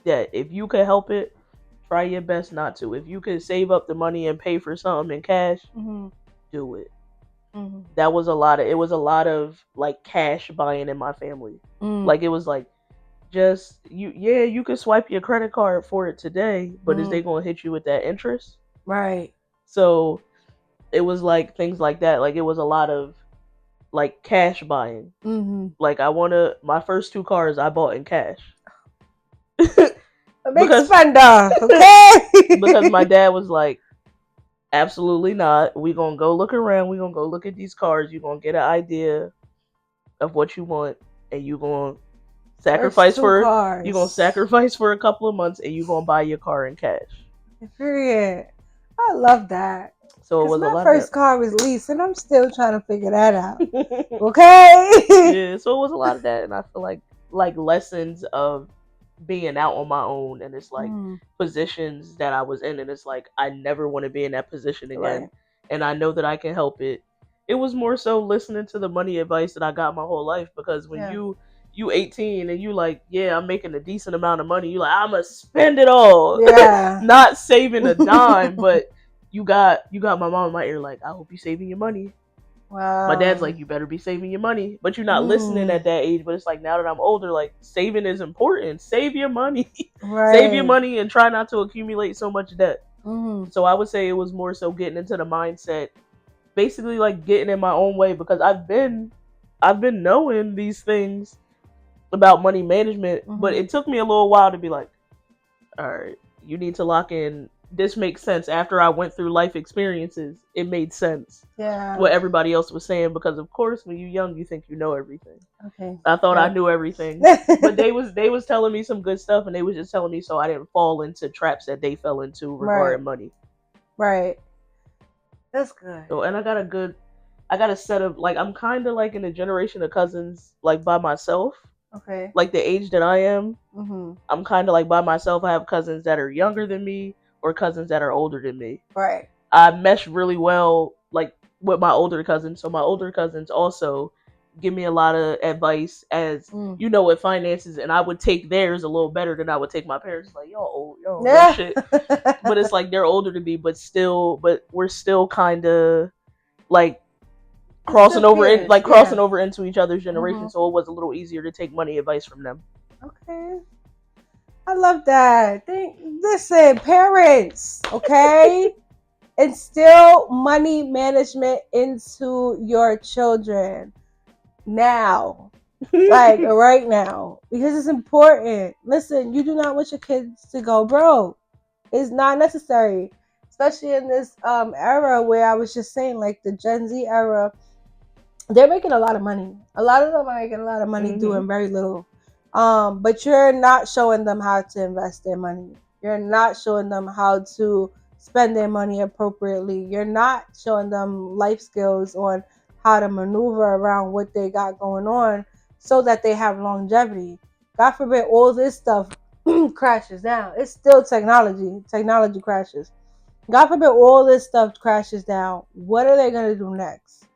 debt. If you could help it, try your best not to. If you could save up the money and pay for something in cash, do it. That was a lot of like cash buying in my family. Like it was like just you could swipe your credit card for it today, but is they gonna hit you with that interest? Right. So it was like things like that. Like it was a lot of like cash buying. Like my first 2 cars I bought in cash. A big spender, okay? Because my dad was like, absolutely not. We gonna go look around. We gonna go look at these cars. You gonna get an idea of what you want, and you gonna sacrifice for a couple of months, and you gonna buy your car in cash. Period. I love that. So it was my first car was leased, and I'm still trying to figure that out. Okay. Yeah. So it was a lot of that, and I feel like lessons of being out on my own, and it's like positions that I was in, and it's like I never want to be in that position again, and I know that I can help it. It was more so listening to the money advice that I got my whole life, because when you 18 and you like, yeah, I'm making a decent amount of money, you like, I'm gonna spend it all, not saving a dime. But you got my mom in my ear like, I hope you saving your money. Wow. My dad's like, you better be saving your money. But you're not listening at that age. But it's like, now that I'm older, like, saving is important. Save your money. Save your money and try not to accumulate so much debt. So I would say it was more so getting into the mindset basically like getting in my own way because I've been knowing these things about money management, but it took me a little while to be like, all right, you need to lock in. This makes sense. After I went through life experiences, it made sense. Yeah. What everybody else was saying, because of course when you're young you think you know everything. Okay. I thought I knew everything. But they was telling me some good stuff, and they was just telling me so I didn't fall into traps that they fell into regarding money. Right. That's good. So, and I got a set of, like, I'm kind of like in a generation of cousins, like by myself. Okay. Like the age that I am, I'm kind of like by myself. I have cousins that are younger than me or cousins that are older than me. Right. I mesh really well, like, with my older cousins. So my older cousins also give me a lot of advice as you know, with finances, and I would take theirs a little better than I would take my parents. Like, yo no shit. But it's like they're older than me, but we're still kind of like crossing over into each other's generation. So it was a little easier to take money advice from them. Okay. I love that. Listen, parents, okay? Instill money management into your children now. Like right now. Because it's important. Listen, you do not want your kids to go broke. It's not necessary. Especially in this era where I was just saying, like the Gen Z era, they're making a lot of money. A lot of them are making a lot of money doing very little. But you're not showing them how to invest their money. You're not showing them how to spend their money appropriately. You're not showing them life skills on how to maneuver around what they got going on so that they have longevity. God forbid all this stuff crashes down. It's still technology. Technology crashes. God forbid all this stuff crashes down. What are they going to do next?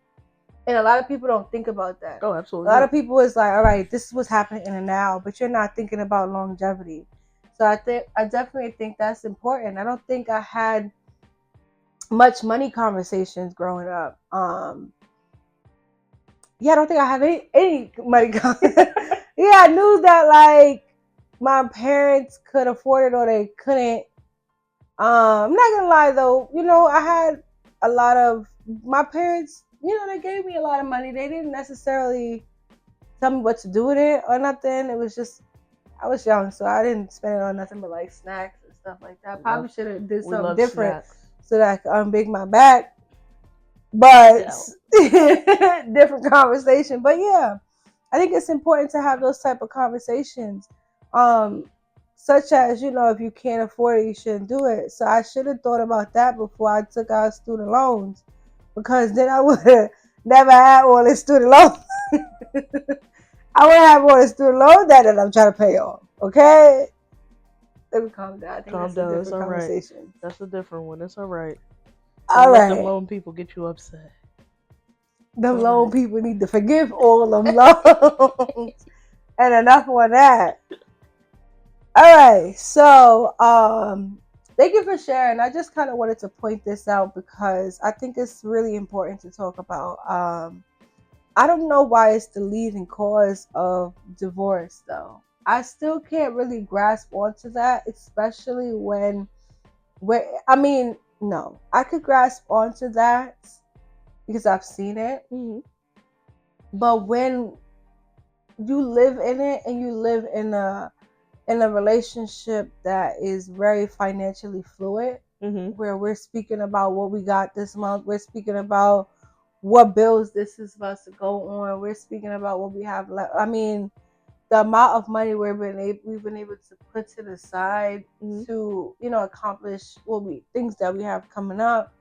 And a lot of people don't think about that. Oh, absolutely. A lot of people is like, all right, this is what's happening in the now, but you're not thinking about longevity. So I definitely think that's important. I don't think I had much money conversations growing up. Yeah, I don't think I have any money conversations. Yeah, I knew that like my parents could afford it or they couldn't. I'm not gonna lie though, you know, I had a lot of my parents, you know, they gave me a lot of money. They didn't necessarily tell me what to do with it or nothing. It was just I was young, so I didn't spend it on nothing but like snacks and stuff like that. Probably should have did something different so that I could unbig my back. But different conversation. But yeah, I think it's important to have those type of conversations. Such as, you know, if you can't afford it, you shouldn't do it. So I should have thought about that before I took out student loans, because then I would have never had all this student loans. I would have all the student loan debt that I'm trying to pay off. Okay? Let me calm down. I think calm that's down. A It's all conversation. Right. That's a different one. It's all right. All right. Let them loan people get you upset. The loan people need to forgive all them loans. And enough on that. All right. So, thank you for sharing. I just kind of wanted to point this out because I think it's really important to talk about. I don't know why it's the leading cause of divorce, though. I still can't really grasp onto that, especially no, I could grasp onto that because I've seen it. But when you live in it and you live in a relationship that is very financially fluid, where we're speaking about what we got this month, we're speaking about what bills this is supposed to go on, we're speaking about what we have left. I mean, the amount of money we've been able to put to the side to, you know, accomplish things that we have coming up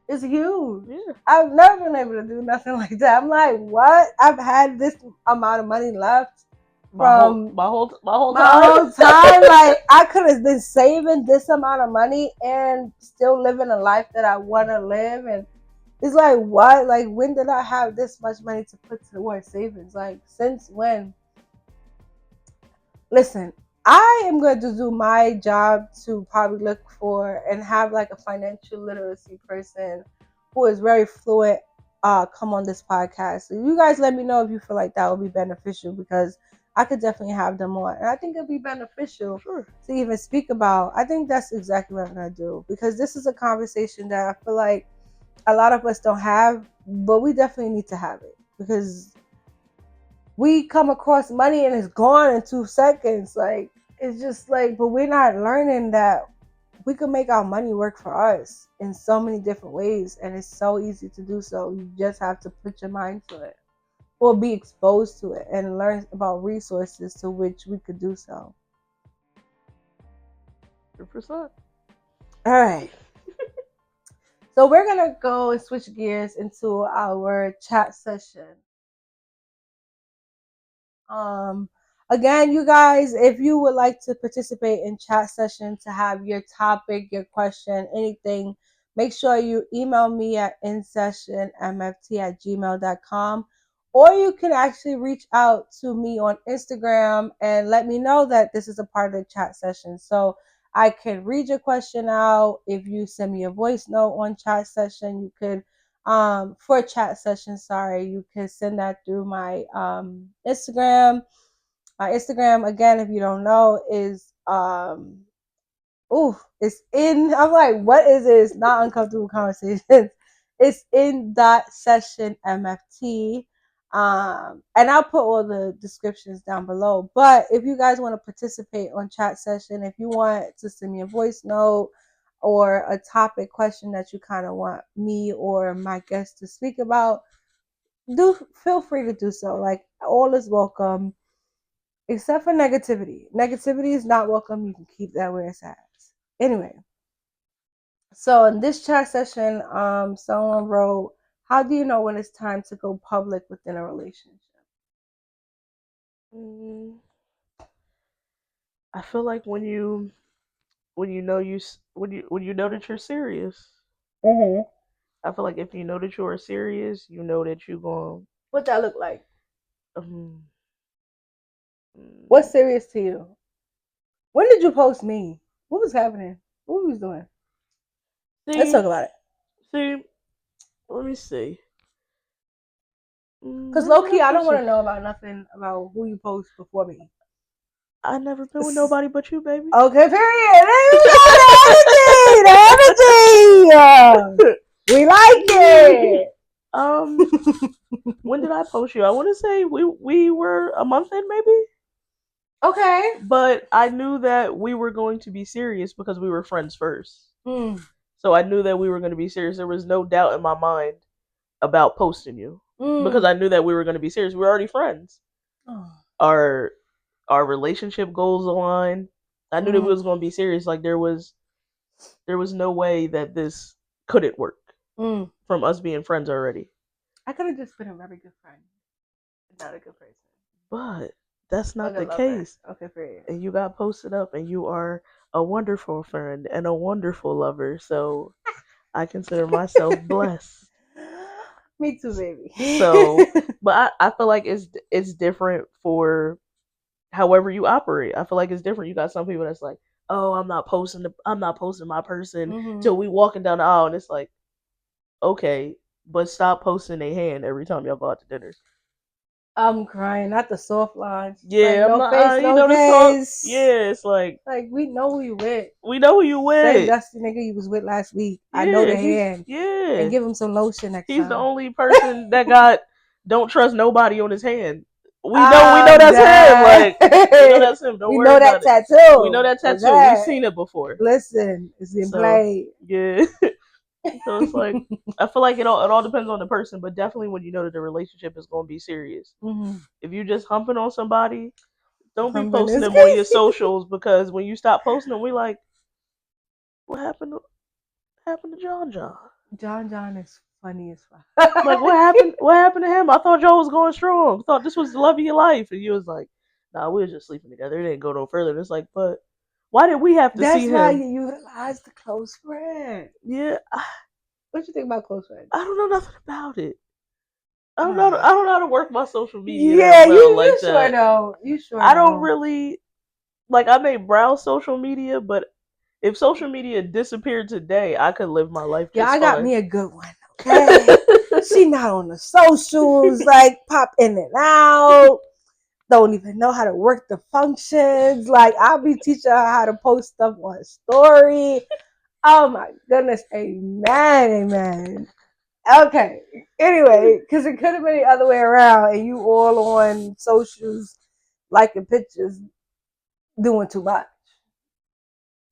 is huge. Yeah. I've never been able to do nothing like that. I'm like, what? I've had this amount of money left my whole time. Like, I could have been saving this amount of money and still living a life that I want to live. And it's like, what? Like, when did I have this much money to put towards savings? Like, since when? Listen, I am going to do my job to probably look for and have like a financial literacy person who is very fluent come on this podcast. So you guys let me know if you feel like that would be beneficial, because I could definitely have them on. And I think it'd be beneficial to even speak about. I think that's exactly what I'm going to do, because this is a conversation that I feel like a lot of us don't have, but we definitely need to have it, because we come across money and it's gone in 2 seconds. Like, it's just like, but we're not learning that we can make our money work for us in so many different ways, and it's so easy to do so. You just have to put your mind to it, or be exposed to it and learn about resources to which we could do so. 100%. All right. So we're going to go and switch gears into our chat session. Again, you guys, if you would like to participate in chat session to have your topic, your question, anything, make sure you email me at insessionmft@gmail.com, or you can actually reach out to me on Instagram and let me know that this is a part of the chat session, so I can read your question out. If you send me a voice note on chat session, you could for a chat session, sorry, you can send that through my Instagram. My Instagram, again, if you don't know, is it's in. I'm like, what is it? It's not uncomfortable conversations. It's In.sessionmft. And I'll put all the descriptions down below. But if you guys want to participate on chat session, if you want to send me a voice note or a topic question that you kind of want me or my guest to speak about, do feel free to do so. Like, all is welcome, except for negativity. Negativity is not welcome. You can keep that where it's at. Anyway, so in this chat session, someone wrote, "How do you know when it's time to go public within a relationship?" I feel like when you know when you know that you're serious. Mm-hmm. I feel like if you know that you are serious, you know that you're going. What that look like? Um, What's serious to you? When did you post me? What was happening? What was doing? Let's see, talk about it. see, let me see. Cause When low did I key, I don't post want it? to know about nothing about who you post before me. I never been with nobody but you, baby. Okay, period. There we go. The energy. We like it. um, when did I post you? I want to say we were a month in, maybe. Okay. But I knew that we were going to be serious because we were friends first. Mm. So I knew that we were going to be serious. There was no doubt in my mind about posting you because I knew that we were going to be serious. We were already friends. Oh. Our relationship goals aligned. I knew that we was going to be serious. Like there was no way that this couldn't work from us being friends already. I could have just been a very good friend, not a good person. But that's not Okay, the lover. case. Okay, period. And you got posted up, and you are a wonderful friend and a wonderful lover. So I consider myself blessed. Me too, baby. So, but I feel like it's different for however you operate. I feel like it's different. You got some people that's like, oh, I'm not posting my person till we walking down the aisle, and it's like, okay, but stop posting a hand every time y'all go out to dinner. I'm crying, not the soft lines. Like, Yeah, I'm no not. face, You no know the song. case. Yeah, it's like we know who you with. we know who you Same with. dusty nigga you was with last week. I know Yeah, the hand. And yeah. give him some lotion next He's the time. only person that got don't trust nobody on his hand. We know I'm that's him. dead. Like we know that's him. Don't We worry know that about it. We know tattoo. that tattoo. We've Okay. seen it before. Listen, it's been So played. yeah. So it's like I feel like it all depends on the person, but definitely when you know that the relationship is going to be serious. Mm-hmm. If you just humping on somebody, don't be Humping posting is them on your crazy. socials because when you stop posting them, we like, what happened? Happened to John John? John is funny as fuck. Like what happened? What happened to him? I thought y'all was going strong. I thought this was the love of your life, and you was like, nah, we were just sleeping together. It didn't go no further. And it's like, but why did we have to That's see why him? you utilize the close friend. Yeah, What you think about close friends? I don't know nothing about it. I don't know. I don't know how to work my social media Yeah, that you well like sure that. know. You sure I don't know. really like. I may browse social media, but if social media disappeared today, I could live my life Yeah, just I got fine. me a good one. Okay, she not on the socials, like pop in and out. Don't even know how to work the functions. Like I'll be teaching her how to post stuff on story. Oh my goodness, amen, amen. Okay. Anyway, because it could have been the other way around, and you all on socials liking pictures, doing too much.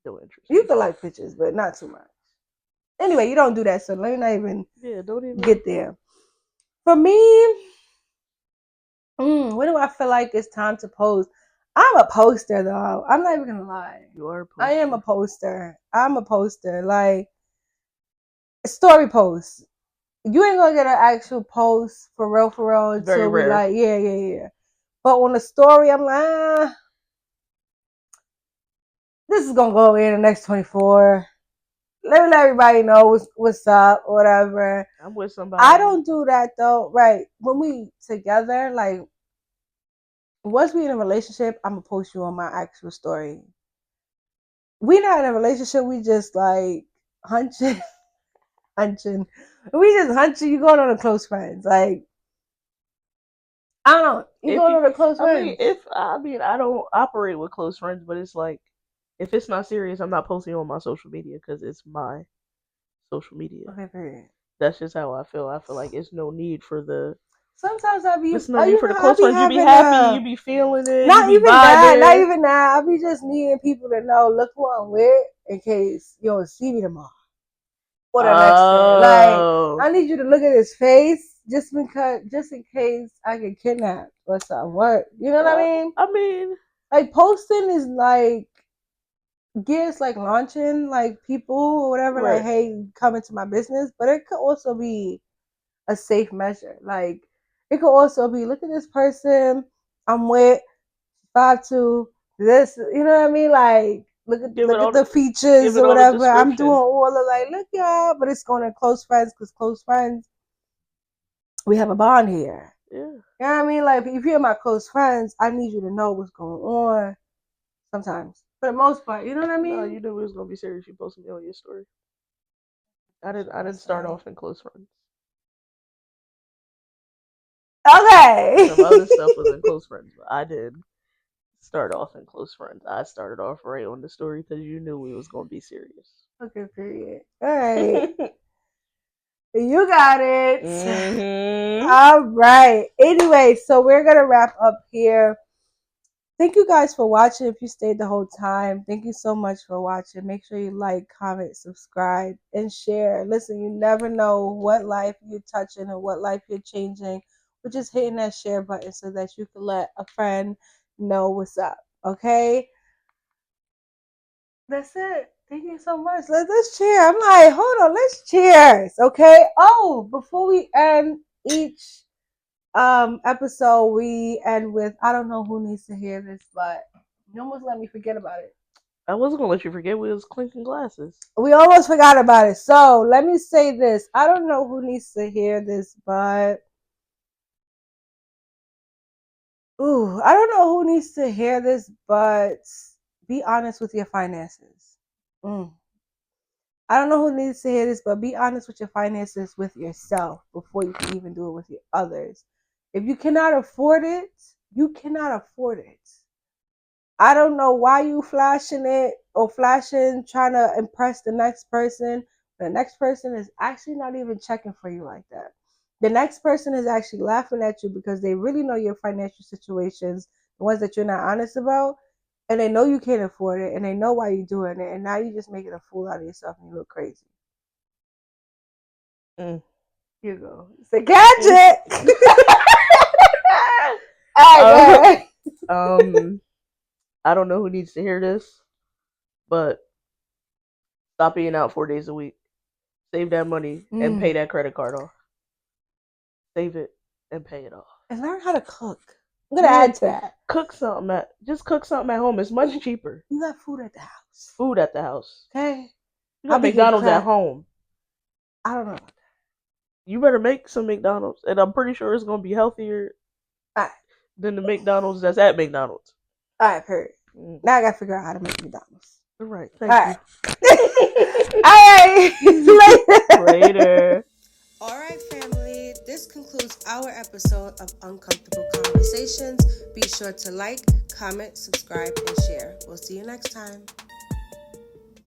No interest. You can like pictures, but not too much. Anyway, you don't do that, so let me not even don't even get there. For me, when do I feel like it's time to post? I'm a poster though. I'm not even gonna lie. You are a poster. I am a poster. I'm a poster. Like story posts. You ain't gonna get an actual post for real until we like, yeah. But on the story, I'm like, this is gonna go in the next 24. Let everybody know what's up, whatever. I'm with somebody. I don't do that though. Right. When we together, like once we in a relationship, I'm gonna post you on my actual story. We not in a relationship, we just like hunching. We just hunching, you going on a close friends. Like I don't know. You going on a close friends. I don't operate with close friends, but it's like if it's not serious, I'm not posting on my social media because it's my social media. Okay, period. That's just how I feel. I feel like it's no need for the. Sometimes I be. It's no need for the close friends. You be happy. You be feeling it. Not you be even vibing. that. Not even that. I be just needing people to know. Look who I'm with in case you don't see me tomorrow. Or the next day. Like I need you to look at his face just in case I get kidnapped or something. What you know what I mean? I mean, like posting is like gears like launching like people or whatever. Right. Like hey, come into my business, but it could also be a safe measure. Like it could also be look at this person I'm with 5'2", this you know what I mean? Like look at the features or whatever. I'm doing all of like look y'all, but it's going to close friends because close friends we have a bond here. Yeah. You know what I mean? Like if you're my close friends, I need you to know what's going on. Sometimes, for the most part, you know what I mean? No, you knew it was gonna be serious. You posted me on your story. I didn't start off in close friends. Okay. Some other stuff was in close friends, but I did start off in close friends. I started off right on the story because you knew we was gonna be serious. Okay, period. All right. You got it. Mm-hmm. All right. Anyway, so we're gonna wrap up here. Thank you guys for watching. If you stayed the whole time, thank you so much for watching. Make sure you like, comment, subscribe, and share. Listen, you never know what life you're touching and what life you're changing. We're just hitting that share button so that you can let a friend know what's up. Okay? That's it. Thank you so much. Let's cheer. I'm like, hold on, let's cheers. Okay. Oh, before we end each episode, we end with I don't know who needs to hear this, but you almost let me forget about it. I wasn't gonna let you forget we was clinking glasses. We almost forgot about it. So let me say this. I don't know who needs to hear this, but I don't know who needs to hear this, but be honest with your finances. I don't know who needs to hear this, but be honest with your finances with yourself before you can even do it with your others. If you cannot afford it, you cannot afford it. I don't know why you flashing it or flashing, trying to impress the next person. The next person is actually not even checking for you like that. The next person is actually laughing at you because they really know your financial situations, the ones that you're not honest about, and they know you can't afford it, and they know why you're doing it, and now you're just making a fool out of yourself and you look crazy. Here you go. It's a gadget. I don't know who needs to hear this, but stop being out 4 days a week. Save that money and pay that credit card off. Save it and pay it off. And learn how to cook. I'm gonna add to that. Just cook something at home. It's much cheaper. You got food at the house. Food at the house. Okay. You got McDonald's at home. I don't know. You better make some McDonald's, and I'm pretty sure it's gonna be healthier than the McDonald's that's at McDonald's. All right, period. Now I gotta figure out how to make McDonald's. All right, thank you. All right, later. All right, family. This concludes our episode of Uncomfortable Conversations. Be sure to like, comment, subscribe, and share. We'll see you next time.